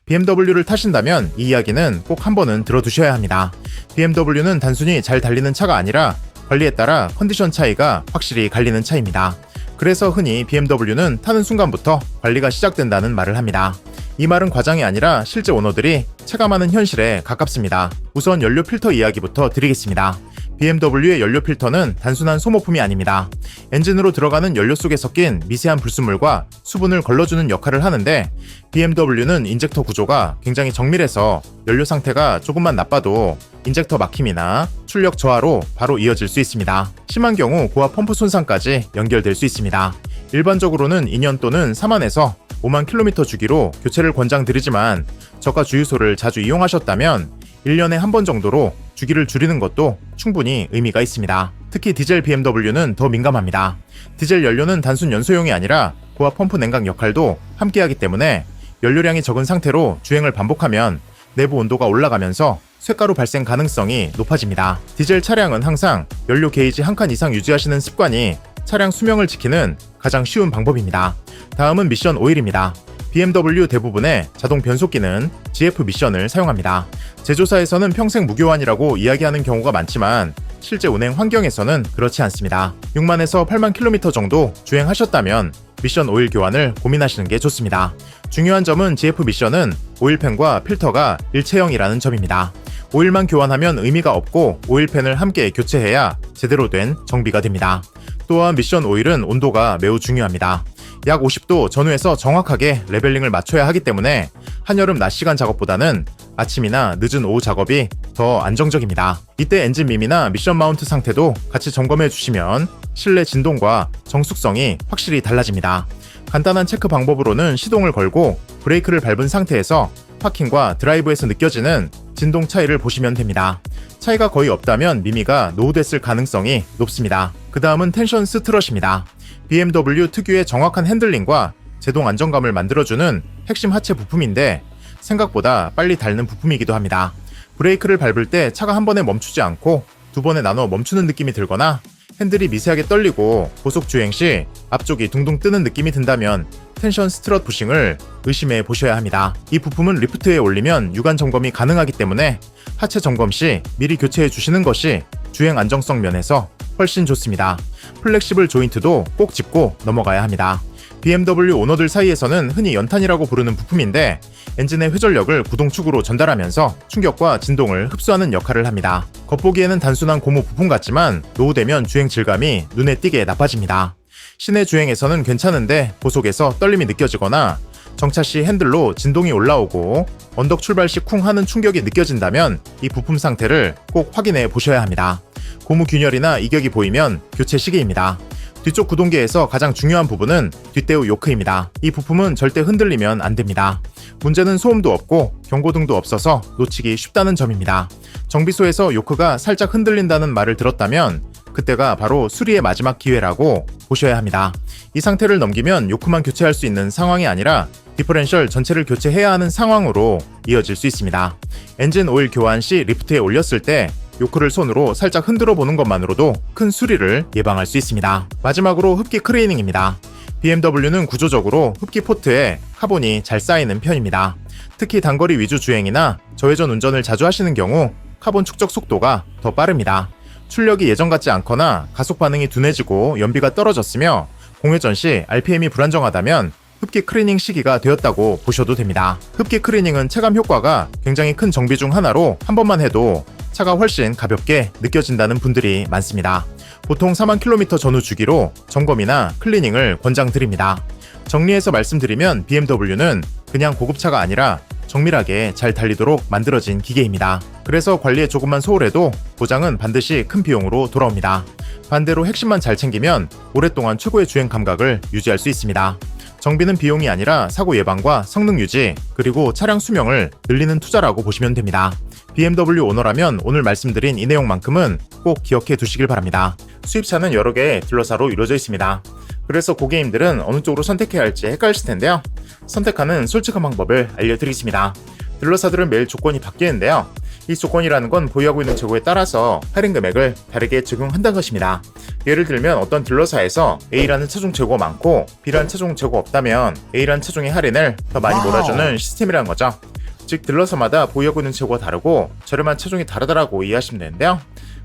BMW를 타신다면 이 이야기는 꼭 한 번은 들어두셔야 합니다. BMW는 단순히 잘 달리는 차가 아니라 관리에 따라 컨디션 차이가 확실히 갈리는 차입니다. 그래서 흔히 BMW는 타는 순간부터 관리가 시작된다는 말을 합니다. 이 말은 과장이 아니라 실제 오너들이 체감하는 현실에 가깝습니다. 우선 연료 필터 이야기부터 드리겠습니다. BMW의 연료 필터는 단순한 소모품이 아닙니다. 엔진으로 들어가는 연료 속에 섞인 미세한 불순물과 수분을 걸러주는 역할을 하는데 BMW는 인젝터 구조가 굉장히 정밀해서 연료 상태가 조금만 나빠도 인젝터 막힘이나 출력 저하로 바로 이어질 수 있습니다. 심한 경우 고압 펌프 손상까지 연결될 수 있습니다. 일반적으로는 2년 또는 4만에서 5만 킬로미터 주기로 교체를 권장드리지만 저가 주유소를 자주 이용하셨다면 1년에 한 번 정도로 주기를 줄이는 것도 충분히 의미가 있습니다. 특히 디젤 BMW는 더 민감합니다. 디젤 연료는 단순 연소용이 아니라 고압 펌프 냉각 역할도 함께하기 때문에 연료량이 적은 상태로 주행을 반복하면 내부 온도가 올라가면서 쇳가루 발생 가능성이 높아집니다. 디젤 차량은 항상 연료 게이지 한 칸 이상 유지하시는 습관이 차량 수명을 지키는 가장 쉬운 방법입니다. 다음은 미션 오일입니다. BMW 대부분의 자동 변속기는 GF 미션을 사용합니다. 제조사에서는 평생 무교환이라고 이야기하는 경우가 많지만 실제 운행 환경에서는 그렇지 않습니다. 6만에서 8만 킬로미터 정도 주행하셨다면 미션 오일 교환을 고민하시는 게 좋습니다. 중요한 점은 GF 미션은 오일팬과 필터가 일체형이라는 점입니다. 오일만 교환하면 의미가 없고 오일팬을 함께 교체해야 제대로 된 정비가 됩니다. 또한 미션 오일은 온도가 매우 중요합니다. 약 50도 전후에서 정확하게 레벨링을 맞춰야 하기 때문에 한여름 낮 시간 작업보다는 아침이나 늦은 오후 작업이 더 안정적입니다. 이때 엔진 밈이나 미션 마운트 상태도 같이 점검해 주시면 실내 진동과 정숙성이 확실히 달라집니다. 간단한 체크 방법으로는 시동을 걸고 브레이크를 밟은 상태에서 파킹과 드라이브에서 느껴지는 진동 차이를 보시면 됩니다. 차이가 거의 없다면 미미가 노후됐을 가능성이 높습니다. 그 다음은 텐션 스트럿입니다. BMW 특유의 정확한 핸들링과 제동 안정감을 만들어주는 핵심 하체 부품인데 생각보다 빨리 닳는 부품이기도 합니다. 브레이크를 밟을 때 차가 한 번에 멈추지 않고 두 번에 나눠 멈추는 느낌이 들거나 핸들이 미세하게 떨리고 고속 주행 시 앞쪽이 둥둥 뜨는 느낌이 든다면 텐션 스트럿 부싱을 의심해 보셔야 합니다. 이 부품은 리프트에 올리면 유관 점검이 가능하기 때문에 하체 점검 시 미리 교체해 주시는 것이 주행 안정성 면에서 훨씬 좋습니다. 플렉시블 조인트도 꼭 짚고 넘어가야 합니다. BMW 오너들 사이에서는 흔히 연탄이라고 부르는 부품인데 엔진의 회전력을 구동축으로 전달하면서 충격과 진동을 흡수하는 역할을 합니다. 겉보기에는 단순한 고무 부품 같지만 노후되면 주행 질감이 눈에 띄게 나빠집니다. 시내 주행에서는 괜찮은데 고속에서 떨림이 느껴지거나 정차 시 핸들로 진동이 올라오고 언덕 출발 시 쿵 하는 충격이 느껴진다면 이 부품 상태를 꼭 확인해 보셔야 합니다. 고무 균열이나 이격이 보이면 교체 시기입니다. 뒤쪽 구동계에서 가장 중요한 부분은 뒷대우 요크입니다. 이 부품은 절대 흔들리면 안 됩니다. 문제는 소음도 없고 경고등도 없어서 놓치기 쉽다는 점입니다. 정비소에서 요크가 살짝 흔들린다는 말을 들었다면 그때가 바로 수리의 마지막 기회라고 보셔야 합니다. 이 상태를 넘기면 요크만 교체할 수 있는 상황이 아니라 디퍼렌셜 전체를 교체해야 하는 상황으로 이어질 수 있습니다. 엔진 오일 교환 시 리프트에 올렸을 때 요크를 손으로 살짝 흔들어 보는 것만으로도 큰 수리를 예방할 수 있습니다. 마지막으로 흡기 클리닝입니다. BMW는 구조적으로 흡기 포트에 카본이 잘 쌓이는 편입니다. 특히 단거리 위주 주행이나 저회전 운전을 자주 하시는 경우 카본 축적 속도가 더 빠릅니다. 출력이 예전 같지 않거나 가속 반응이 둔해지고 연비가 떨어졌으며 공회전 시 RPM이 불안정하다면 흡기 클리닝 시기가 되었다고 보셔도 됩니다. 흡기 클리닝은 체감 효과가 굉장히 큰 정비 중 하나로 한 번만 해도 차가 훨씬 가볍게 느껴진다는 분들이 많습니다. 보통 4만 킬로미터 전후 주기로 점검이나 클리닝을 권장드립니다. 정리해서 말씀드리면 BMW는 그냥 고급차가 아니라 정밀하게 잘 달리도록 만들어진 기계입니다. 그래서 관리에 조금만 소홀해도 보장은 반드시 큰 비용으로 돌아옵니다. 반대로 핵심만 잘 챙기면 오랫동안 최고의 주행 감각을 유지할 수 있습니다. 정비는 비용이 아니라 사고 예방과 성능 유지, 그리고 차량 수명을 늘리는 투자라고 보시면 됩니다. BMW 오너라면 오늘 말씀드린 이 내용만큼은 꼭 기억해 두시길 바랍니다. 수입차는 여러 개의 딜러사로 이루어져 있습니다. 그래서 고객님들은 어느 쪽으로 선택해야 할지 헷갈리실 텐데요. 선택하는 솔직한 방법을 알려드리겠습니다. 딜러사들은 매일 조건이 바뀌는데요. 이 조건이라는 건 보유하고 있는 재고에 따라서 할인 금액을 다르게 적용한다는 것입니다. 예를 들면 어떤 딜러사에서 A라는 차종 재고가 많고 B라는 차종 재고가 없다면 A라는 차종의 할인을 더 많이 몰아주는 시스템이라는 거죠. 즉 딜러서마다 보유하고 있는 재고가 다르고 저렴한 차종이 다르다라고 이해하시면 되는데요.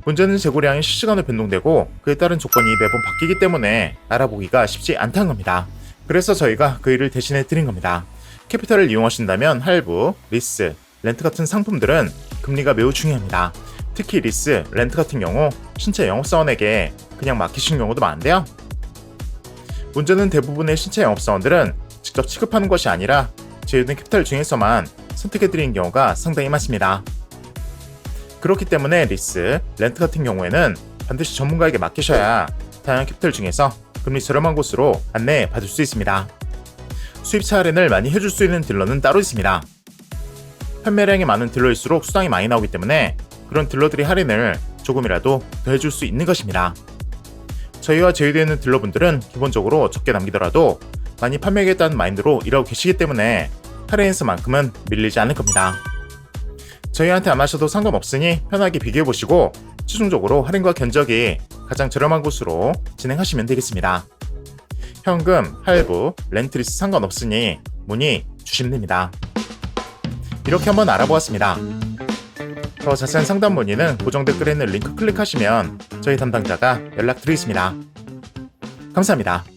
문제는 재고량이 실시간으로 변동되고 그에 따른 조건이 매번 바뀌기 때문에 알아보기가 쉽지 않다는 겁니다. 그래서 저희가 그 일을 대신해 드린 겁니다. 캐피탈을 이용하신다면 할부, 리스, 렌트 같은 상품들은 금리가 매우 중요합니다. 특히 리스, 렌트 같은 경우 신체 영업사원에게 그냥 맡기시는 경우도 많은데요. 문제는 대부분의 신체 영업사원들은 직접 취급하는 것이 아니라 제휴된 캐피탈 중에서만 선택해드리는 경우가 상당히 많습니다. 그렇기 때문에 리스, 렌트 같은 경우에는 반드시 전문가에게 맡기셔야 다양한 캐피탈 중에서 금리 저렴한 곳으로 안내 받을 수 있습니다. 수입차 할인을 많이 해줄 수 있는 딜러는 따로 있습니다. 판매량이 많은 딜러일수록 수당이 많이 나오기 때문에 그런 딜러들이 할인을 조금이라도 더 해줄 수 있는 것입니다. 저희와 제휴되어 있는 딜러분들은 기본적으로 적게 남기더라도 많이 판매하겠다는 마인드로 일하고 계시기 때문에 할인에서만큼은 밀리지 않을 겁니다. 저희한테 안 하셔도 상관없으니 편하게 비교해보시고 최종적으로 할인과 견적이 가장 저렴한 곳으로 진행하시면 되겠습니다. 현금, 할부, 렌트리스 상관없으니 문의 주시면 됩니다. 이렇게 한번 알아보았습니다. 더 자세한 상담 문의는 고정 댓글에 있는 링크 클릭하시면 저희 담당자가 연락드리겠습니다. 감사합니다.